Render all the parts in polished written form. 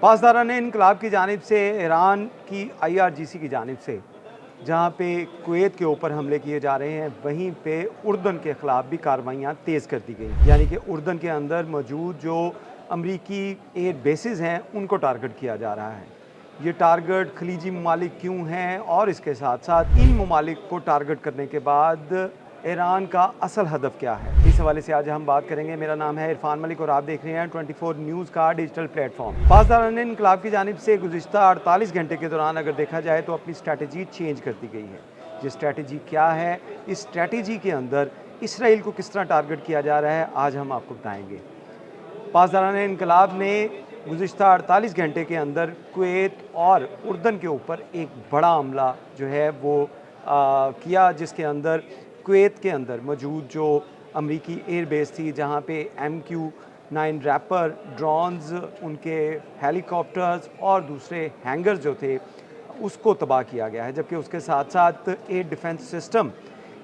पासदारान इनकलाब की जानिब से ईरान की IRGC की जानिब से जहाँ पे कुवैत के ऊपर हमले किए जा रहे हैं, वहीं पे उर्दन के ख़िलाफ़ भी कार्रवाइयाँ तेज़ कर दी गई। यानी कि उर्दन के अंदर मौजूद जो अमरीकी एयर बेसिस हैं, उनको टारगेट किया जा रहा है। ये टारगेट खलीजी ममालिक क्यों हैं और इसके साथ साथ इन ममालिक को टारगेट करने के बाद ईरान का असल हदफ क्या है, इस हवाले से आज हम बात करेंगे। मेरा नाम है इरफान मलिक और आप देख रहे हैं 24 न्यूज़ का डिजिटल प्लेटफॉर्म। पासदारान इनकलाब की जानिब से गुज़िश्ता 48 घंटे के दौरान अगर देखा जाए तो अपनी स्ट्रैटेजी चेंज कर दी गई है। ये स्ट्रैटेजी क्या है, इस स्ट्रैटेजी के अंदर इसराइल को किस तरह टारगेट किया जा रहा है, आज हम आपको बताएँगे। पासदारान इनकलाब ने गुज़िश्ता 48 घंटे के अंदर कुवैत और उर्दन के ऊपर एक बड़ा हमला जो है वो किया, जिसके अंदर कुवैत के अंदर मौजूद जो अमरीकी एयर बेस थी, जहाँ पे MQ-9 रैपर ड्रोन्स, उनके हेलीकॉप्टर्स और दूसरे हैंगर्स जो थे उसको तबाह किया गया है। जबकि उसके साथ साथ एयर डिफेंस सिस्टम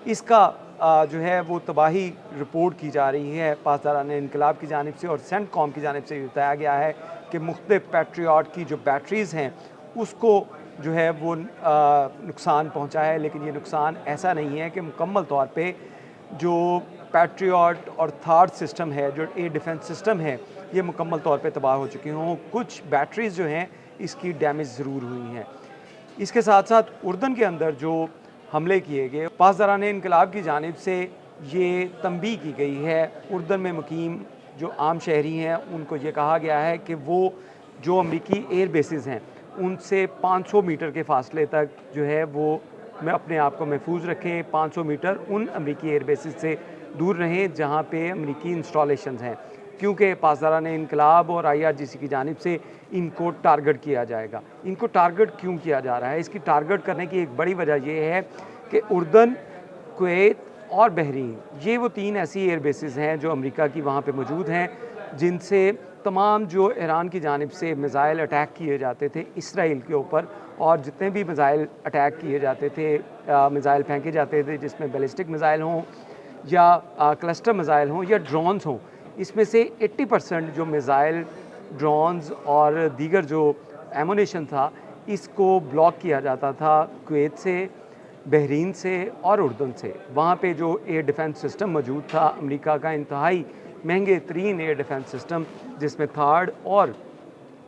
इसका जो है वो तबाही रिपोर्ट की जा रही है पासदारान इनकलाब की जानिब से। और सेंटकॉम की जानिब से बताया गया है कि मुख्तलिफ पैट्रियट की जो बैटरीज़ हैं उसको जो है वो नुकसान पहुंचा है। लेकिन ये नुकसान ऐसा नहीं है कि मुकम्मल तौर पे जो पैट्रियट और थार्ड सिस्टम है, जो एयर डिफेंस सिस्टम है, ये मुकम्मल तौर पे तबाह हो चुकी हों। कुछ बैटरीज़ जो हैं इसकी डैमेज ज़रूर हुई हैं। इसके साथ साथ उर्दन के अंदर जो हमले किए गए, पासदारान इनकलाब की जानिब से ये तंबीह की गई है। उर्दन में मुकीम जो आम शहरी हैं उनको ये कहा गया है कि वो जो अमरीकी एयर बेसिस हैं उनसे 500 मीटर के फासले तक जो है वो अपने आप को महफूज रखें। 500 मीटर उन अमरीकी एयर बेसिस से दूर रहें जहाँ पे अमरीकी इंस्टॉलेशंस हैं, क्योंकि पासदारान इनकलाब और IRGC की जानिब से इनको टारगेट किया जाएगा। इनको टारगेट क्यों किया जा रहा है? इसकी टारगेट करने की एक बड़ी वजह ये है कि उर्दन, कुवैत और बहरीन, ये वो 3 ऐसी एयर बेसिस हैं जो अमेरिका की वहाँ पे मौजूद हैं, जिनसे तमाम जो ईरान की जानिब से मिज़ाइल अटैक किए जाते थे इसराइल के ऊपर, और जितने भी मिज़ाइल अटैक किए जाते थे, मिज़ाइल फेंके जाते थे जिसमें बैलिस्टिक मिज़ाइल हों या क्लस्टर मिज़ाइल हों या ड्रोन्स हों, इसमें से 80% जो मिज़ाइल, ड्रोन्स और दीगर जो एमुनेशन था, इसको ब्लॉक किया जाता था कुवैत से, बहरीन से और उर्दन से। वहाँ पे जो एयर डिफेंस सिस्टम मौजूद था, अमेरिका का इंतहाई महंगे तरीन एयर डिफेंस सिस्टम, जिसमें थार्ड और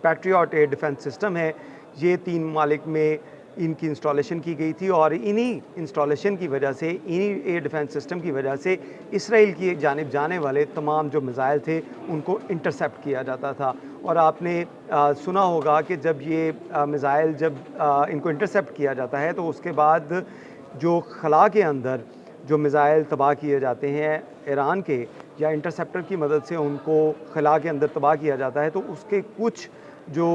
पैट्रियट एयर डिफेंस सिस्टम है, ये 3 ममालिक में इनकी इंस्टॉलेशन की गई थी। और इन्हीं इंस्टॉलेशन की वजह से, इन्हीं एयर डिफेंस सिस्टम की वजह से इसराइल की जानिब जाने वाले तमाम जो मिज़ाइल थे उनको इंटरसेप्ट किया जाता था। और आपने सुना होगा कि जब ये मिज़ाइल इनको इंटरसेप्ट किया जाता है तो उसके बाद जो खला के अंदर जो मिज़ाइल तबाह किए जाते हैं ईरान के, या इंटरसेप्टर की मदद से उनको खला के अंदर तबाह किया जाता है, तो उसके कुछ जो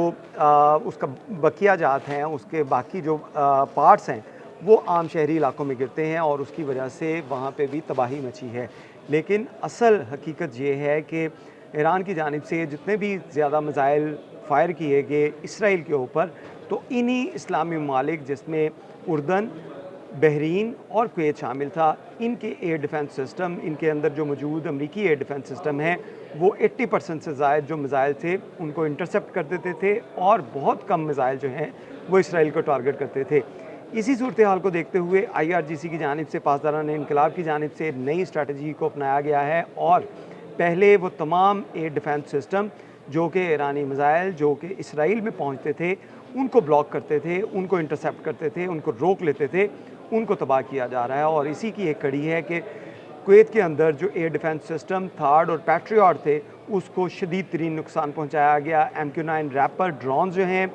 उसका बकिया जात हैं, उसके बाकी जो पार्ट्स हैं, वो आम शहरी इलाकों में गिरते हैं और उसकी वजह से वहाँ पे भी तबाही मची है। लेकिन असल हकीकत ये है कि ईरान की जानिब से जितने भी ज़्यादा मिज़ाइल फ़ायर किए गए इसराइल के ऊपर, तो इन्हीं इस्लामी ममालिक जिसमें उर्दन, बहरीन और कुवैत शामिल था, इनके एयर डिफेंस सिस्टम, इनके अंदर जो मौजूद अमरीकी एयर डिफेंस सिस्टम है, वो 80% से ज़ायद जो मिज़ाइल थे उनको इंटरसेप्ट कर देते थे और बहुत कम मिज़ाइल जो हैं वो इसराइल को टारगेट करते थे। इसी सूरत हाल को देखते हुए IRGC की जानिब से, पासदारान इनकलाब की जानिब से नई स्ट्रैटेजी को अपनाया गया है। और पहले वो तमाम एयर डिफेंस सिस्टम जो कि ईरानी मिज़ाइल जो कि इसराइल में पहुँचते थे उनको ब्लॉक करते थे, उनको इंटरसेप्ट करते थे, उनको रोक लेते थे, उनको तबाह किया जा रहा है। और इसी की एक कड़ी है कि कुवैत के अंदर जो एयर डिफेंस सिस्टम थार्ड और पैट्रियट थे उसको शदीद तरीन नुकसान पहुँचाया गया। MQ-9 रैपर ड्रोन जो हैं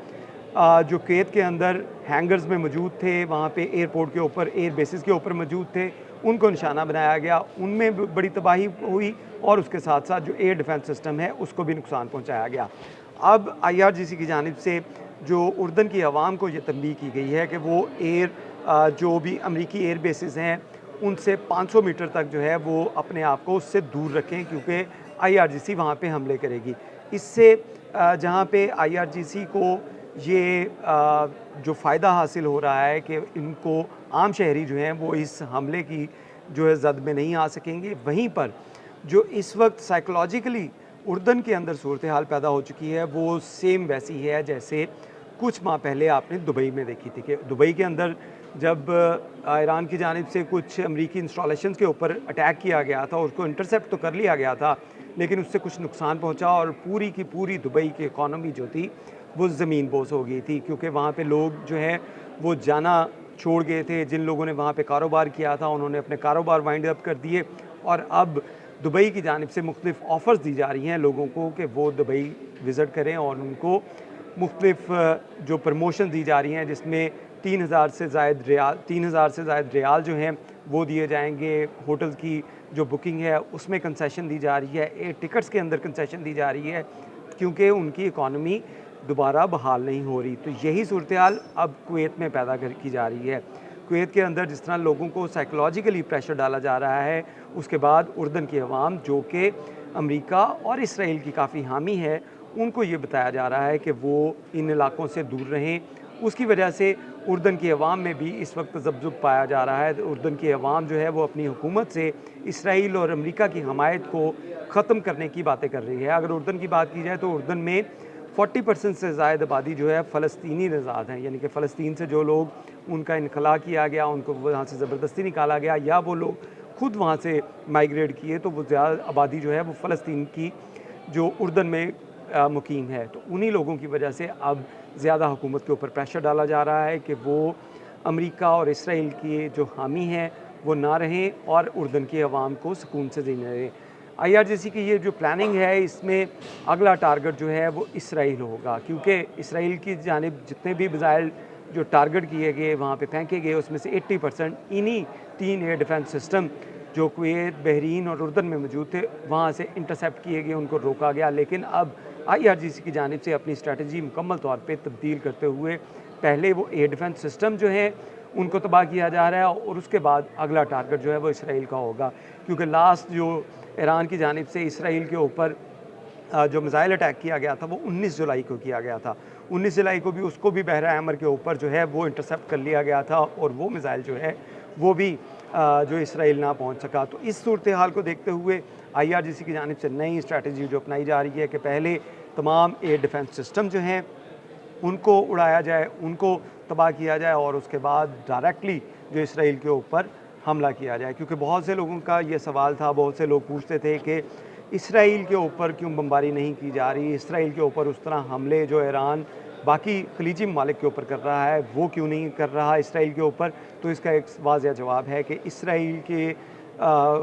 जो कुवैत के अंदर हैंगर्स में मौजूद थे, वहाँ पे एयरपोर्ट के ऊपर, एयर बेसिस के ऊपर मौजूद थे, उनको निशाना बनाया गया, उनमें बड़ी तबाही हुई। और उसके साथ साथ जो एयर डिफेंस सिस्टम है उसको भी नुकसान पहुँचाया गया। अब IRGC की जानिब से जो उर्दन की आवाम को ये तंबीह की गई है कि वो जो भी अमरीकी एयर बेसिस हैं उनसे 500 मीटर तक जो है वो अपने आप को उससे दूर रखें, क्योंकि IRGC वहाँ पे हमले करेगी। इससे जहाँ पे IRGC को ये जो फ़ायदा हासिल हो रहा है कि इनको आम शहरी जो हैं वो इस हमले की जो है ज़द में नहीं आ सकेंगे, वहीं पर जो इस वक्त साइकोलॉजिकली उर्दन के अंदर सूरत हाल पैदा हो चुकी है वो सेम वैसी है जैसे कुछ माह पहले आपने दुबई में देखी थी कि दुबई के अंदर जब ईरान की जानिब से कुछ अमरीकी इंस्टॉलेशंस के ऊपर अटैक किया गया था, उसको इंटरसेप्ट तो कर लिया गया था, लेकिन उससे कुछ नुकसान पहुंचा और पूरी की पूरी दुबई की इकॉनमी जो थी वो ज़मीन बोस हो गई थी, क्योंकि वहाँ पे लोग जो है वो जाना छोड़ गए थे। जिन लोगों ने वहाँ पे कारोबार किया था उन्होंने अपने कारोबार वाइंड अप कर दिए और अब दुबई की जानिब से मुख्तलिफ़ ऑफ़र्स दी जा रही हैं लोगों को कि वो दुबई विज़िट करें और उनको मुख्तलिफ़ जो प्रमोशन दी जा रही हैं जिसमें 3,000 से ज़ायद रियाल जो हैं वो दिए जाएंगे। होटल की जो बुकिंग है उसमें कंसेशन दी जा रही है, एयर टिकट्स के अंदर कंसेशन दी जा रही है, क्योंकि उनकी इकॉनमी दोबारा बहाल नहीं हो रही। तो यही सूरत हाल अब कुवैत में पैदा की जा रही है। कुवैत के अंदर जिस तरह लोगों को साइकोलॉजिकली प्रेशर डाला जा रहा है, उसके बाद उर्दन की अवाम जो कि अमेरिका और इसराइल की काफ़ी हामी है, उनको ये बताया जा रहा है कि वो इन इलाकों से दूर रहें। उसकी वजह से उर्दन की अवाम में भी इस वक्त तज़ब्ज़ुब पाया जा रहा है। उर्दन की अवाम जो है वो अपनी हुकूमत से इसराइल और अमेरिका की हमायत को ख़त्म करने की बातें कर रही है। अगर उर्दन की बात की जाए तो उर्दन में 40% से ज़ायद आबादी जो है फ़लस्तीनी नज़ाद हैं, यानी कि फ़लस्तीन से जो लोग उनका इनखला किया गया, उनको वहाँ से ज़बरदस्ती निकाला गया या वो लोग खुद वहाँ से माइग्रेट किए, तो वो ज़्यादा आबादी जो है वो फ़लस्तीन की जो उर्दन में मुकीम है। तो उन्हीं लोगों की वजह से अब ज़्यादा हुकूमत के ऊपर प्रेशर डाला जा रहा है कि वो अमेरिका और इसराइल की जो हामी हैं वो ना रहें और उर्दन की अवाम को सुकून से जीने दें। IRGC की ये जो प्लानिंग है इसमें अगला टारगेट जो है वो इसराइल होगा, क्योंकि इसराइल की जानिब जितने भी मिसाइल जो टारगेट किए गए वहाँ पे फेंके गए उसमें से 80% इन्हीं 3 एयर डिफेंस सिस्टम जो कुवैत, बहरीन और उर्दन में मौजूद थे वहाँ से इंटरसेप्ट किए गए, उनको रोका गया। लेकिन अब IRGC की जानिब से अपनी स्ट्रेटजी मुकम्मल तौर पे तब्दील करते हुए पहले वो एयर डिफेंस सिस्टम जो है उनको तबाह किया जा रहा है और उसके बाद अगला टारगेट जो है वो इसराइल का होगा, क्योंकि लास्ट जो ईरान की जानिब से इसराइल के ऊपर जो मिसाइल अटैक किया गया था वो 19 जुलाई को किया गया था। 19 जुलाई को भी उसको भी बहरा अहमर के ऊपर जो है वो इंटरसेप्ट कर लिया गया था और वो मिसाइल जो है वो भी जो इसराइल ना पहुंच सका। तो इस सूरत हाल को देखते हुए IRGC की जानिब से नई स्ट्रैटेजी जो अपनाई जा रही है कि पहले तमाम एयर डिफेंस सिस्टम जो हैं उनको उड़ाया जाए, उनको तबाह किया जाए और उसके बाद डायरेक्टली जो इसराइल के ऊपर हमला किया जाए। क्योंकि बहुत से लोगों का ये सवाल था, बहुत से लोग पूछते थे कि इसराइल के ऊपर क्यों बमबारी नहीं की जा रही, इसराइल के ऊपर उस तरह हमले जो ईरान बाकी खलीजी ममालिक के ऊपर कर रहा है वो क्यों नहीं कर रहा इसराइल के ऊपर। तो इसका एक वाज़ेह जवाब है कि इसराइल के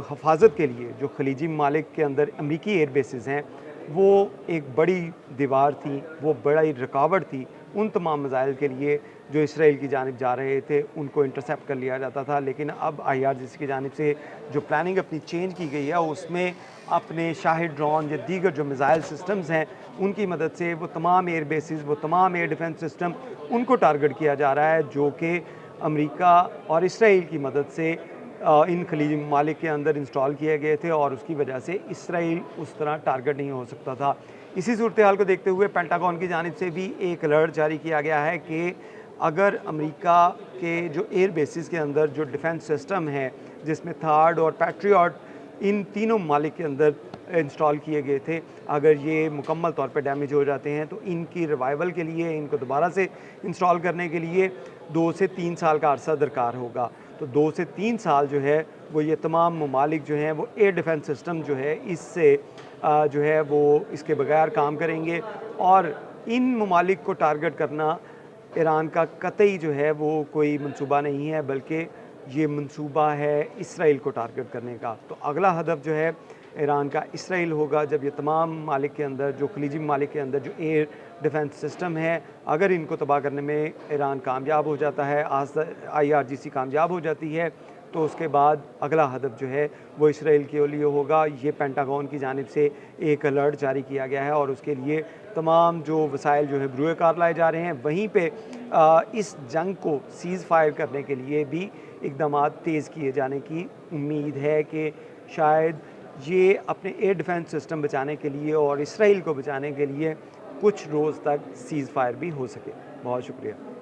हफाजत के लिए जो खलीजी ममालिक के अंदर अमरीकी एयर बेसिस हैं वो एक बड़ी दीवार थी, वो बड़ी रुकावट थी उन तमाम मिसाइल के लिए जो इसराइल की जानिब जा रहे थे, उनको इंटरसेप्ट कर लिया जाता था। लेकिन अब IRGC की जानिब से जो प्लानिंग अपनी चेंज की गई है उसमें अपने शाहिद ड्रोन या दीगर जो मिसाइल सिस्टम्स हैं उनकी मदद से वो तमाम एयर बेसिस, वो तमाम एयर डिफेंस सिस्टम उनको टारगेट किया जा रहा है जो कि अमेरिका और इसराइल की मदद से इन खलीजी ममालिक के अंदर इंस्टॉल किए गए थे और उसकी वजह से इसराइल उस तरह टारगेट नहीं हो सकता था। इसी सूरत हाल को देखते हुए पेंटागन की जानिब से भी एक अलर्ट जारी किया गया है कि अगर अमेरिका के जो एयर बेसिस के अंदर जो डिफेंस सिस्टम है जिसमें थार्ड और पैट्रियट इन तीनों ममालिक के अंदर इंस्टॉल किए गए थे, अगर ये मुकम्मल तौर पे डैमेज हो जाते हैं तो इनकी रिवाइवल के लिए, इनको दोबारा से इंस्टॉल करने के लिए 2 से 3 साल का अरसा दरकार होगा। तो 2 से 3 साल जो है वो ये तमाम ममालिक जो हैं वो एयर डिफेंस सिस्टम जो है इससे जो है वो इसके बगैर काम करेंगे और इन ममालिक को टारगेट करना ईरान का कतई जो है वो कोई मंसूबा नहीं है, बल्कि ये मंसूबा है इसराइल को टारगेट करने का। तो अगला हदफ जो है ईरान का इसराइल होगा जब ये तमाम ममालिक के अंदर जो खलीजी ममालिक के अंदर जो एयर डिफेंस सिस्टम है अगर इनको तबाह करने में ईरान कामयाब हो जाता है, IRGC कामयाब हो जाती है, तो उसके बाद अगला हदफ जो है वो इसराइल के लिए होगा। ये पेंटागन की जानिब से एक अलर्ट जारी किया गया है और उसके लिए तमाम जो वसाइल जो है बरूए कार लाए जा रहे हैं। वहीं पे इस जंग को सीज़ फायर करने के लिए भी इक़दाम तेज़ किए जाने की उम्मीद है कि शायद ये अपने एयर डिफेंस सिस्टम बचाने के लिए और इसराइल को बचाने के लिए कुछ रोज़ तक सीज़ फायर भी हो सके। बहुत शुक्रिया।